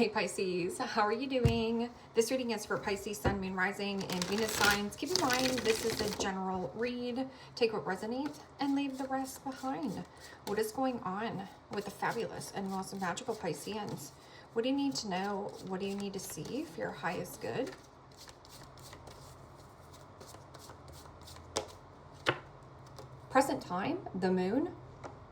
Hey Pisces, how are you doing? This reading is for Pisces, Sun, Moon, Rising, and Venus signs. Keep in mind, this is a general read. Take what resonates and leave the rest behind. What is going on with the fabulous and most magical Pisceans? What do you need to know? What do you need to see if your high is good? Present time, the moon.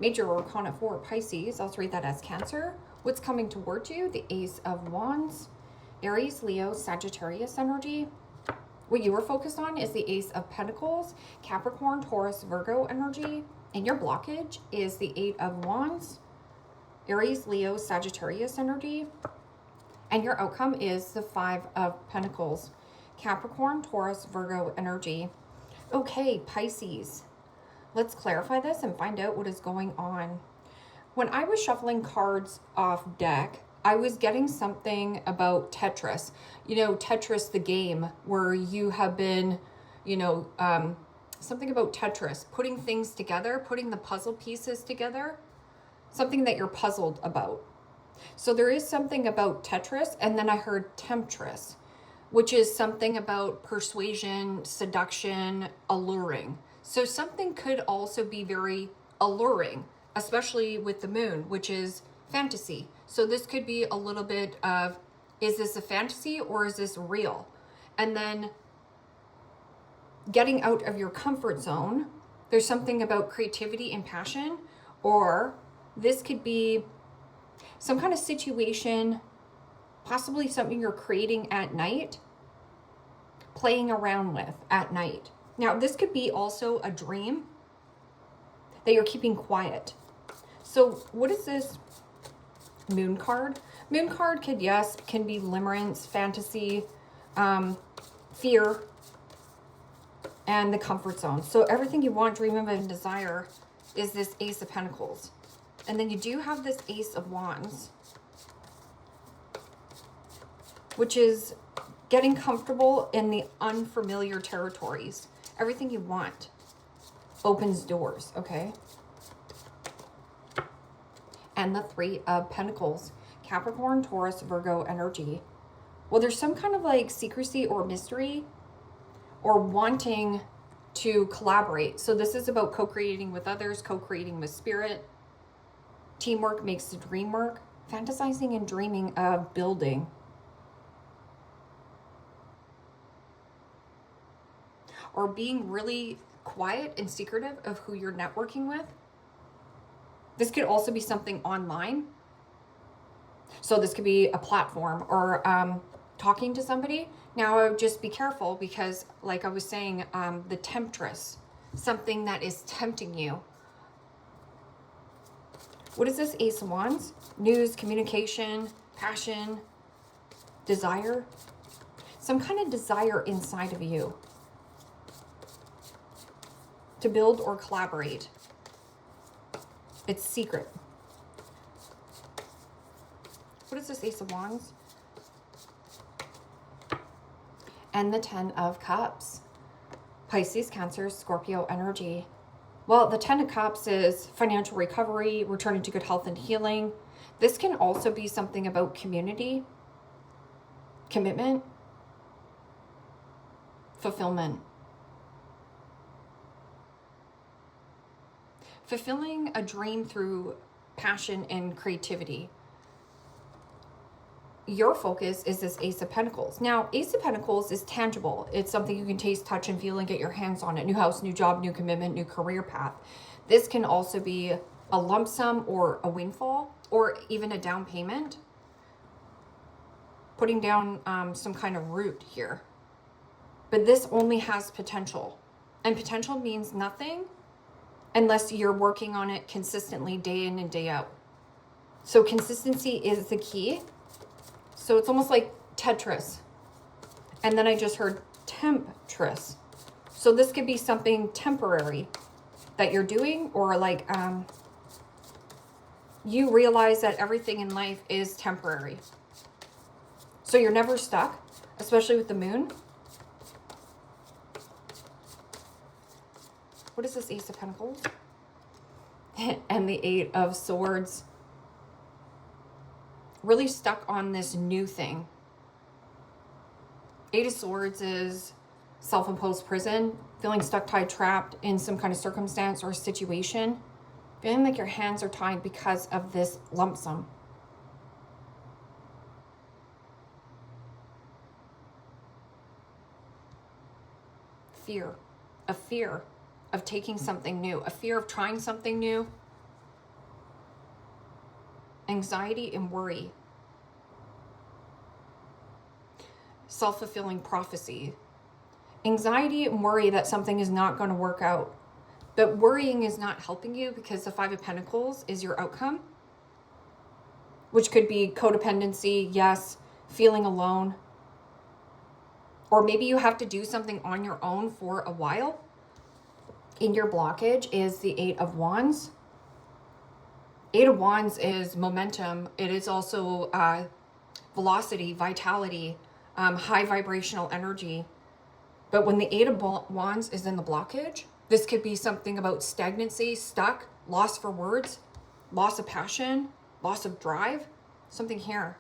Major Arcana 4, Pisces. I'll read that as Cancer. What's coming towards you? The Ace of Wands. Aries, Leo, Sagittarius energy. What you are focused on is the Ace of Pentacles. Capricorn, Taurus, Virgo energy. And your blockage is the Eight of Wands. Aries, Leo, Sagittarius energy. And your outcome is the Five of Pentacles. Capricorn, Taurus, Virgo energy. Okay, Pisces. Let's clarify this and find out what is going on. When I was shuffling cards off deck, I was getting something about Tetris. You know, Tetris, the game, where you have been, something about Tetris, putting things together, putting the puzzle pieces together, something that you're puzzled about. So there is something about Tetris, and then I heard temptress, which is something about persuasion, seduction, alluring. So something could also be very alluring, especially with the moon, which is fantasy. So this could be a little bit of, is this a fantasy or is this real? And then getting out of your comfort zone. There's something about creativity and passion, or this could be some kind of situation, possibly something you're creating at night, playing around with at night. Now, this could be also a dream that you're keeping quiet. So what is this moon card? Moon card could, yes, can be limerence, fantasy, fear, and the comfort zone. So everything you want, dream of, and desire is this Ace of Pentacles. And then you do have this Ace of Wands, which is getting comfortable in the unfamiliar territories. Everything you want opens doors, okay? And the Three of Pentacles, Capricorn, Taurus, Virgo energy. Well, there's some kind of like secrecy or mystery or wanting to collaborate. So this is about co-creating with others, co-creating with spirit. Teamwork makes the dream work. Fantasizing and dreaming of building. Or being really quiet and secretive of who you're networking with. This could also be something online. So this could be a platform or talking to somebody. Now, I would just be careful because, like I was saying, the temptress, something that is tempting you. What is this Ace of Wands? News, communication, passion, desire. Some kind of desire inside of you to build or collaborate. It's secret. What is this Ace of Wands? And the Ten of Cups. Pisces, Cancer, Scorpio energy. Well, the Ten of Cups is financial recovery, returning to good health and healing. This can also be something about community, commitment, fulfillment. Fulfilling a dream through passion and creativity. Your focus is this Ace of Pentacles. Now, Ace of Pentacles is tangible. It's something you can taste, touch, and feel and get your hands on it. New house, new job, new commitment, new career path. This can also be a lump sum or a windfall or even a down payment. Putting down some kind of root here. But this only has potential. And potential means nothing unless you're working on it consistently day in and day out. So consistency is the key. So it's almost like Tetris. And then I just heard temptress. So this could be something temporary that you're doing, or like you realize that everything in life is temporary. So you're never stuck, especially with the moon. What is this Ace of Pentacles? And the Eight of Swords. really stuck on this new thing. Eight of Swords is self-imposed prison, feeling stuck, tied, trapped in some kind of circumstance or situation, feeling like your hands are tied because of this lump sum. Fear, a fear of taking something new, a fear of trying something new, anxiety and worry, self-fulfilling prophecy, anxiety and worry that something is not going to work out. But worrying is not helping you because the Five of Pentacles is your outcome, which could be codependency, yes, feeling alone, or maybe you have to do something on your own for a while. In your blockage is the Eight of Wands. Eight of Wands is momentum. It is also velocity, vitality, high vibrational energy. But when the Eight of Wands is in the blockage, this could be something about stagnancy, stuck, loss for words, loss of passion, loss of drive, something here.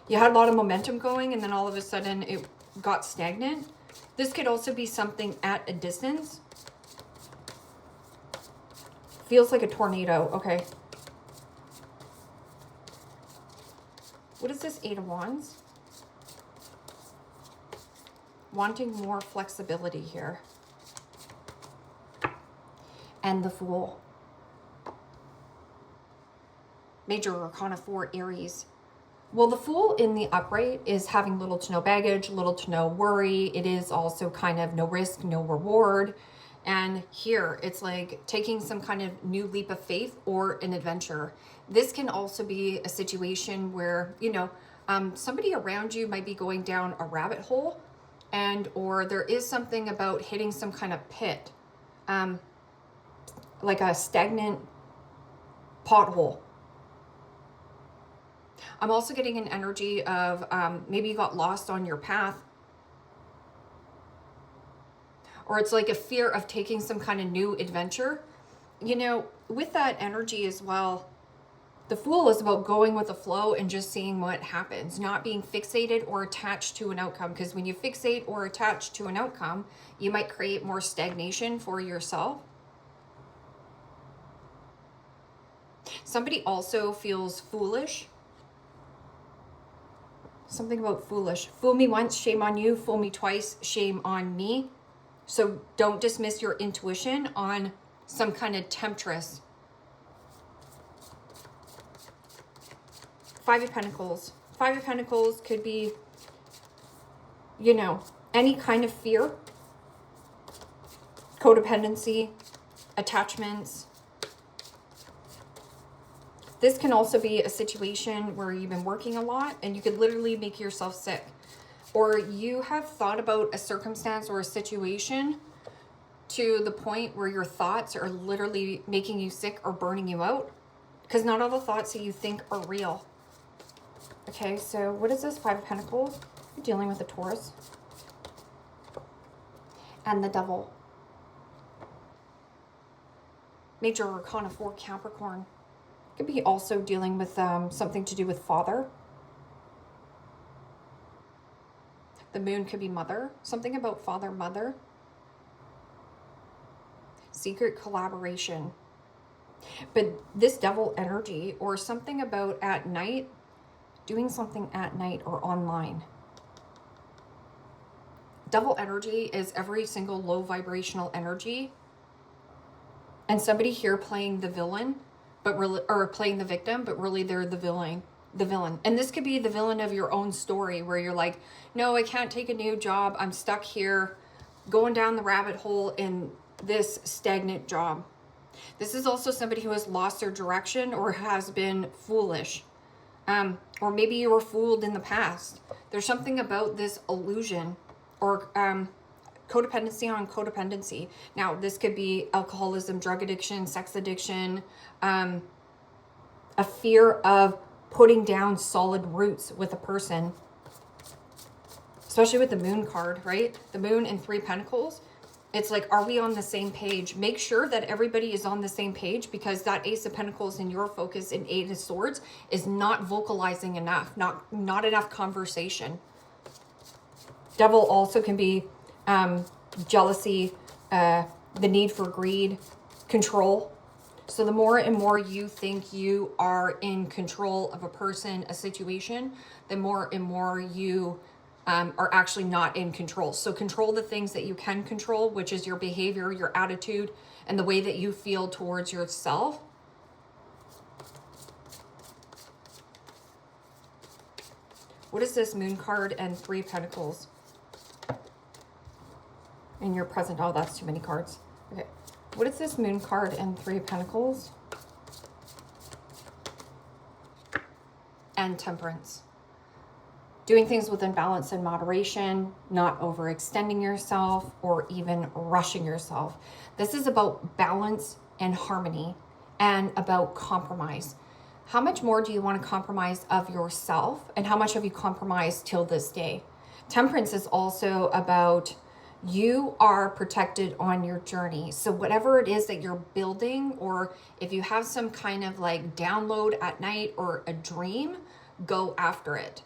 You had a lot of momentum going and then all of a sudden it got stagnant. This could also be something at a distance. Feels like a tornado. Okay. What is this Eight of Wands? Wanting more flexibility here. And the Fool. Major Arcana 4, Aries. Well, the Fool in the upright is having little to no baggage, little to no worry. It is also kind of no risk, no reward. And here it's like taking some kind of new leap of faith or an adventure. This can also be a situation where, you know, somebody around you might be going down a rabbit hole, and or there is something about hitting some kind of pit, like a stagnant pothole. I'm also getting an energy of maybe you got lost on your path, or it's like a fear of taking some kind of new adventure. You know, with that energy as well, the Fool is about going with the flow and just seeing what happens, not being fixated or attached to an outcome. Because when you fixate or attach to an outcome, you might create more stagnation for yourself. Somebody also feels foolish. Something about foolish. Fool me once, shame on you. Fool me twice, shame on me. So don't dismiss your intuition on some kind of temptress. Five of Pentacles. Five of Pentacles could be, you know, any kind of fear, codependency, attachments. This can also be a situation where you've been working a lot and you could literally make yourself sick. Or you have thought about a circumstance or a situation to the point where your thoughts are literally making you sick or burning you out. Because not all the thoughts that you think are real. Okay, so what is this? Five of Pentacles. You're dealing with a Taurus. And the Devil. Major Arcana 4, Capricorn. Could be also dealing with something to do with father. The Moon could be mother. Something about father, mother. Secret collaboration. But this Devil energy, or something about at night, doing something at night or online. Devil energy is every single low vibrational energy. And somebody here playing the villain, but really, or playing the victim, but really they're the villain. And this could be the villain of your own story where you're like, no, I can't take a new job. I'm stuck here going down the rabbit hole in this stagnant job. This is also somebody who has lost their direction or has been foolish. Or maybe you were fooled in the past. There's something about this illusion or codependency on codependency. Now, this could be alcoholism, drug addiction, sex addiction, a fear of putting down solid roots with a person, especially with the Moon card, right? The Moon and Three Pentacles. It's like, are we on the same page? Make sure that everybody is on the same page, because that Ace of Pentacles in your focus in Eight of Swords is not vocalizing enough, not enough conversation. Devil also can be jealousy, the need for greed, control. So the more and more you think you are in control of a person, a situation, the more and more you are actually not in control. So control the things that you can control, which is your behavior, your attitude, and the way that you feel towards yourself. What is this Moon card and Three of Pentacles in your present? Oh, that's too many cards. Okay. What is this Moon card and Three of Pentacles and Temperance? Doing things within balance and moderation, not overextending yourself or even rushing yourself. This is about balance and harmony and about compromise. How much more do you want to compromise of yourself, and how much have you compromised till this day? Temperance is also about you are protected on your journey. So whatever it is that you're building, or if you have some kind of like download at night or a dream, go after it.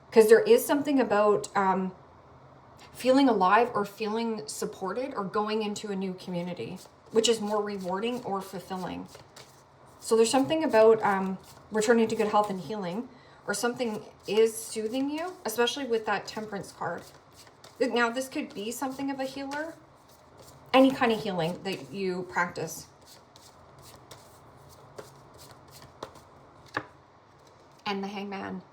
Because there is something about feeling alive or feeling supported or going into a new community, which is more rewarding or fulfilling. So there's something about returning to good health and healing, or something is soothing you, especially with that Temperance card. Now, this could be something of a healer, any kind of healing that you practice. And the Hangman.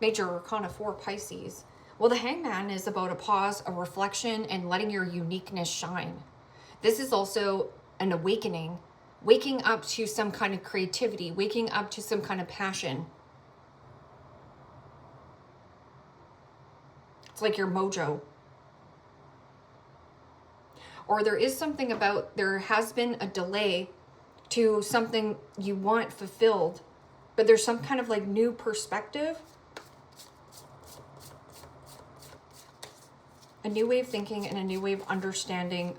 Major Arcana 4, Pisces. Well, the Hangman is about a pause, a reflection, and letting your uniqueness shine. This is also an awakening, waking up to some kind of creativity, waking up to some kind of passion. It's like your mojo. Or there is something about, there has been a delay to something you want fulfilled, but there's some kind of like new perspective. A new way of thinking and a new way of understanding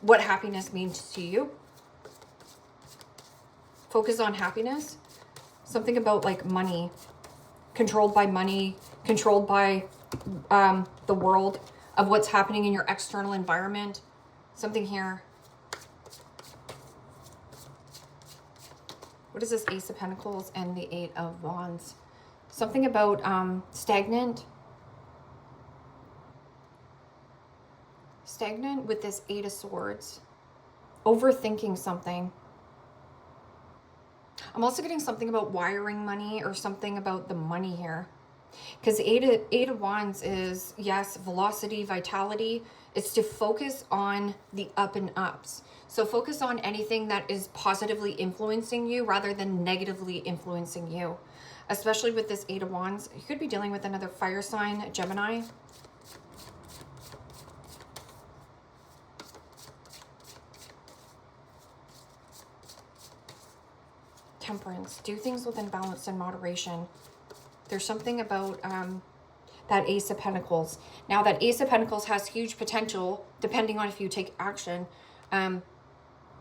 what happiness means to you. Focus on happiness. Something about like money, controlled by money, controlled by the world, of what's happening in your external environment. Something here. What is this Ace of Pentacles and the Eight of Wands? Something about stagnant with this Eight of Swords. Overthinking something. I'm also getting something about wiring money, or something about the money here. Because Eight of Wands is, yes, velocity, vitality. It's to focus on the up and ups. So focus on anything that is positively influencing you rather than negatively influencing you. Especially with this Eight of Wands. You could be dealing with another fire sign, Gemini. Temperance. Do things within balance and moderation. There's something about that Ace of Pentacles. Now, that Ace of Pentacles has huge potential, depending on if you take action,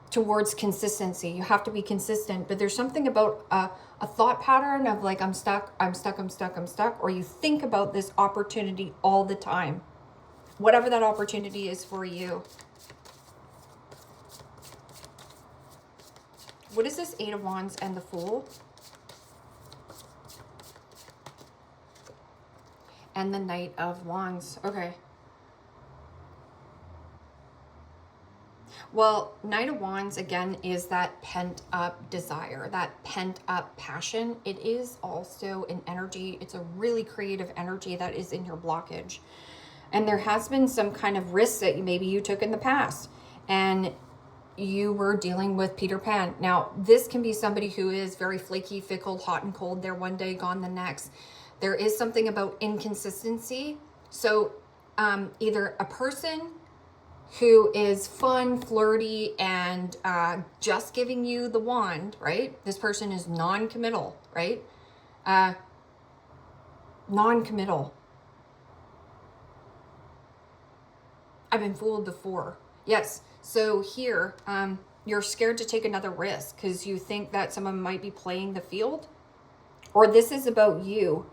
towards consistency. You have to be consistent, but there's something about a thought pattern of like, I'm stuck, or you think about this opportunity all the time. Whatever that opportunity is for you. What is this Eight of Wands and the Fool? And the Knight of Wands. Okay. Well, Knight of Wands, again, is that pent-up desire, that pent-up passion. It is also an energy. It's a really creative energy that is in your blockage. And there has been some kind of risk that maybe you took in the past. And you were dealing with Peter Pan. Now, this can be somebody who is very flaky, fickle, hot and cold. They're one day, gone the next. There is something about inconsistency. So either a person who is fun, flirty, and just giving you the wand, right? This person is non-committal, right? Non-committal. I've been fooled before. Yes. So here, you're scared to take another risk because you think that someone might be playing the field. Or this is about you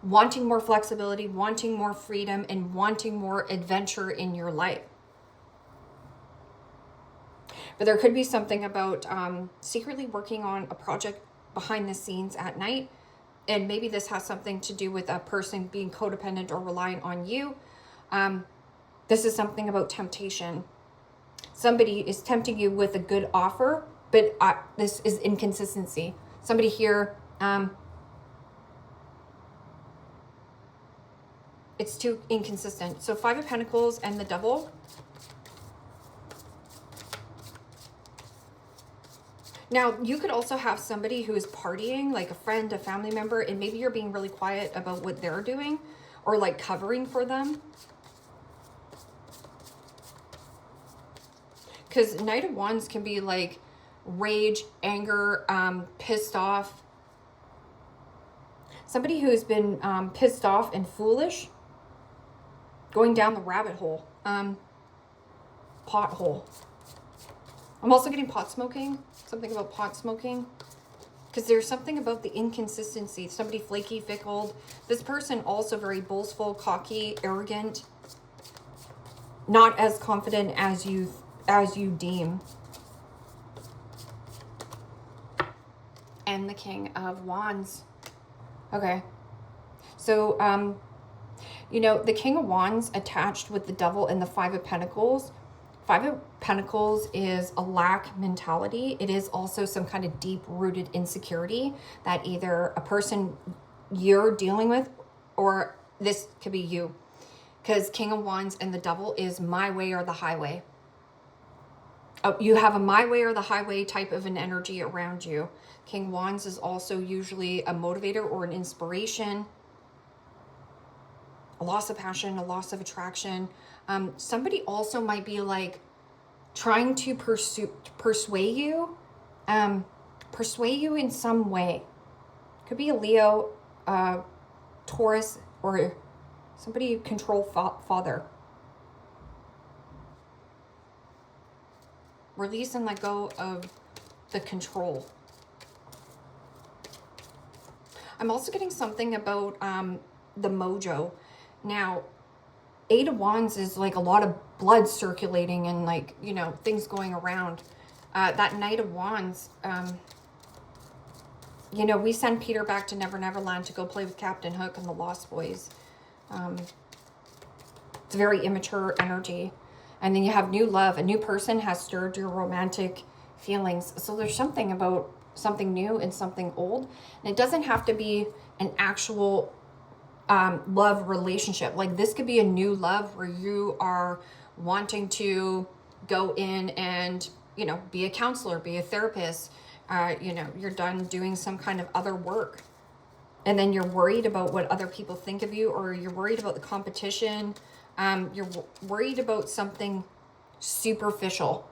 wanting more flexibility, wanting more freedom, and wanting more adventure in your life. But there could be something about secretly working on a project behind the scenes at night. And maybe this has something to do with a person being codependent or reliant on you. This is something about temptation. Somebody is tempting you with a good offer, but this is inconsistency. Somebody here, it's too inconsistent. So 5 of Pentacles and the Devil. Now, you could also have somebody who is partying, like a friend, a family member, and maybe you're being really quiet about what they're doing or like covering for them. Because Knight of Wands can be like rage, anger, pissed off. Somebody who's been pissed off and foolish, going down the rabbit hole, pothole. I'm also getting pot smoking, something about pot smoking, because there's something about the inconsistency. Somebody flaky, fickle. This person also very boastful, cocky, arrogant, not as confident as you deem. And the King of Wands. Okay. So, you know, the King of Wands attached with the Devil and the 5 of Pentacles. 5 of Pentacles is a lack mentality. It is also some kind of deep-rooted insecurity that either a person you're dealing with or this could be you. Because King of Wands and the Devil is my way or the highway. You have a my way or the highway type of an energy around you. King Wands is also usually a motivator or an inspiration. A loss of passion, a loss of attraction. Somebody also might be like trying to persuade you in some way. Could be a Leo, Taurus, or somebody control father. Release and let go of the control. I'm also getting something about the mojo. Now, 8 of Wands is like a lot of blood circulating and like, you know, things going around. That Knight of Wands, you know, we send Peter back to Never Never Land to go play with Captain Hook and the Lost Boys. It's a very immature energy. And then you have new love. A new person has stirred your romantic feelings. So there's something about something new and something old. And it doesn't have to be an actual love relationship. Like this could be a new love where you are wanting to go in and, you know, be a counselor, be a therapist. You know, you're done doing some kind of other work. And then you're worried about what other people think of you, or you're worried about the competition. You're worried about something superficial.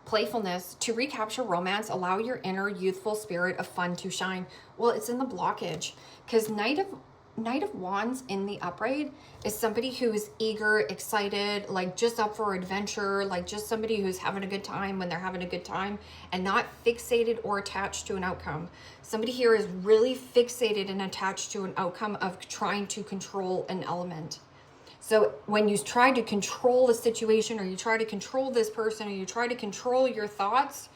Playfulness. To recapture romance, allow your inner youthful spirit of fun to shine. Well, it's in the blockage, because Knight of Wands in the upright is somebody who is eager, excited, like just up for adventure, like just somebody who's having a good time when they're having a good time and not fixated or attached to an outcome. Somebody here is really fixated and attached to an outcome of trying to control an element. So when you try to control a situation, or you try to control this person, or you try to control your thoughts,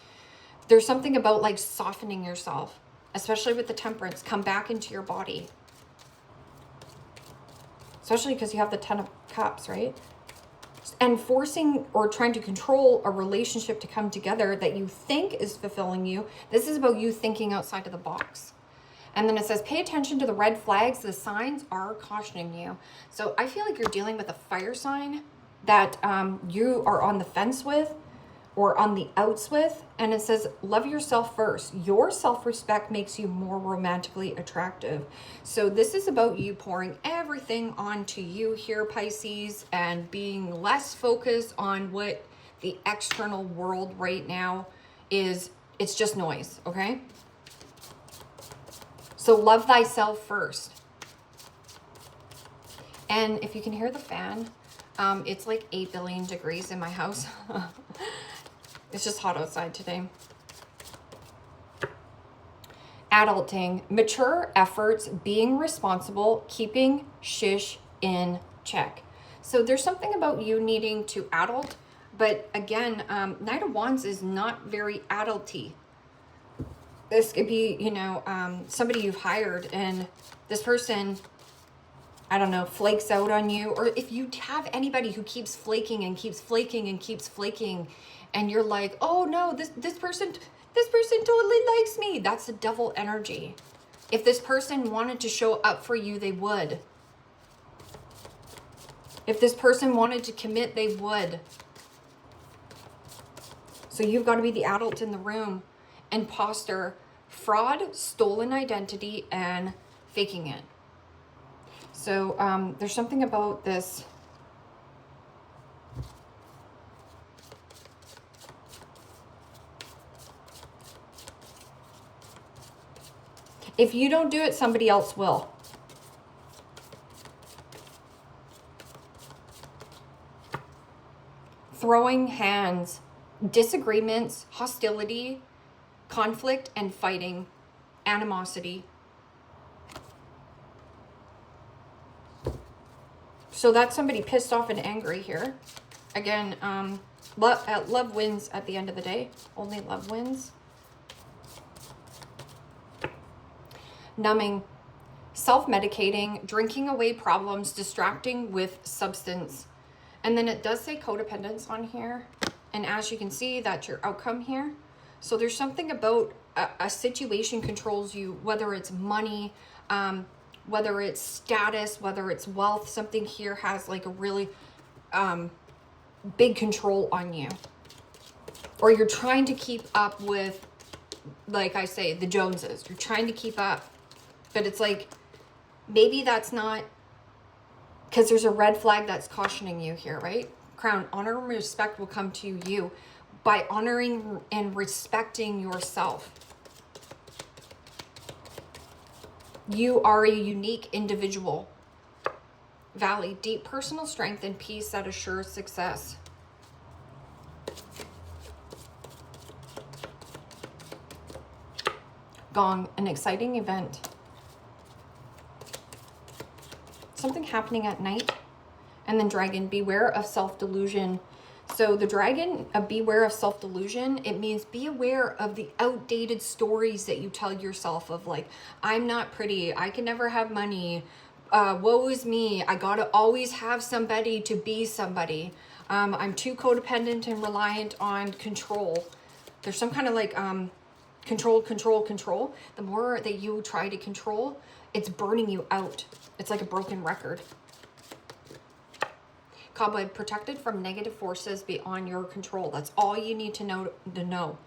there's something about like softening yourself, especially with the Temperance. Come back into your body. Especially because you have the 10 of Cups, right? And forcing or trying to control a relationship to come together that you think is fulfilling you. This is about you thinking outside of the box. And then it says, pay attention to the red flags. The signs are cautioning you. So I feel like you're dealing with a fire sign that you are on the fence with or on the outs with. And it says, love yourself first. Your self-respect makes you more romantically attractive. So this is about you pouring everything onto you here, Pisces, and being less focused on what the external world right now is. It's just noise, okay? So love thyself first. And if you can hear the fan, it's like 8 billion degrees in my house. It's just hot outside today. Adulting, mature efforts, being responsible, keeping shish in check. So there's something about you needing to adult, but again, Knight of Wands is not very adulty. This could be, you know, somebody you've hired and this person, I don't know, flakes out on you. Or if you have anybody who keeps flaking and keeps flaking and keeps flaking, and you're like, oh no, this person totally likes me. That's the devil energy. If this person wanted to show up for you, they would. If this person wanted to commit, they would. So you've got to be the adult in the room. Imposter, fraud, stolen identity, and faking it. So there's something about this. If you don't do it, somebody else will. Throwing hands, disagreements, hostility, conflict and fighting, animosity. So that's somebody pissed off and angry here. Again, love wins at the end of the day. Only love wins. Numbing, self-medicating, drinking away problems, distracting with substance. And then it does say codependence on here. And as you can see, that's your outcome here. So there's something about a situation controls you, whether it's money, whether it's status, whether it's wealth. Something here has like a really big control on you. Or you're trying to keep up with, like I say, the Joneses. You're trying to keep up. But it's like, maybe that's not, because there's a red flag that's cautioning you here, right? Crown, honor and respect will come to you by honoring and respecting yourself. You are a unique individual. Valley, deep personal strength and peace that assures success. Gong, an exciting event. Something happening at night. And then dragon, beware of self-delusion. So the dragon, beware of self-delusion, it means be aware of the outdated stories that you tell yourself of like, I'm not pretty, I can never have money, woe is me, I gotta always have somebody to be somebody. I'm too codependent and reliant on control. There's some kind of like control. The more that you try to control, it's burning you out. It's like a broken record. Cobweb, protected from negative forces beyond your control. That's all you need to know.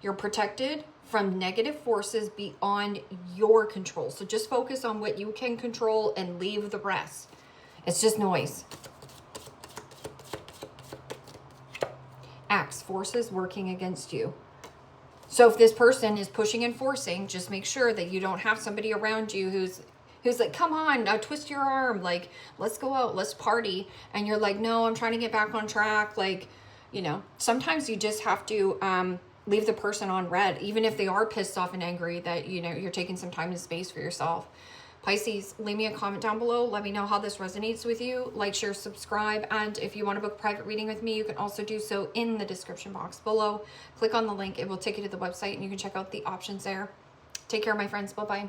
You're protected from negative forces beyond your control. So just focus on what you can control and leave the rest. It's just noise. Axe, forces working against you. So if this person is pushing and forcing, just make sure that you don't have somebody around you who's like, come on, twist your arm, like, let's go out, let's party. And you're like, no, I'm trying to get back on track. Like, you know, sometimes you just have to leave the person on red, even if they are pissed off and angry that, you know, you're taking some time and space for yourself. Pisces, leave me a comment down below. Let me know how this resonates with you. Like, share, subscribe. And if you want to book a private reading with me, you can also do so in the description box below. Click on the link. It will take you to the website and you can check out the options there. Take care, my friends. Bye-bye.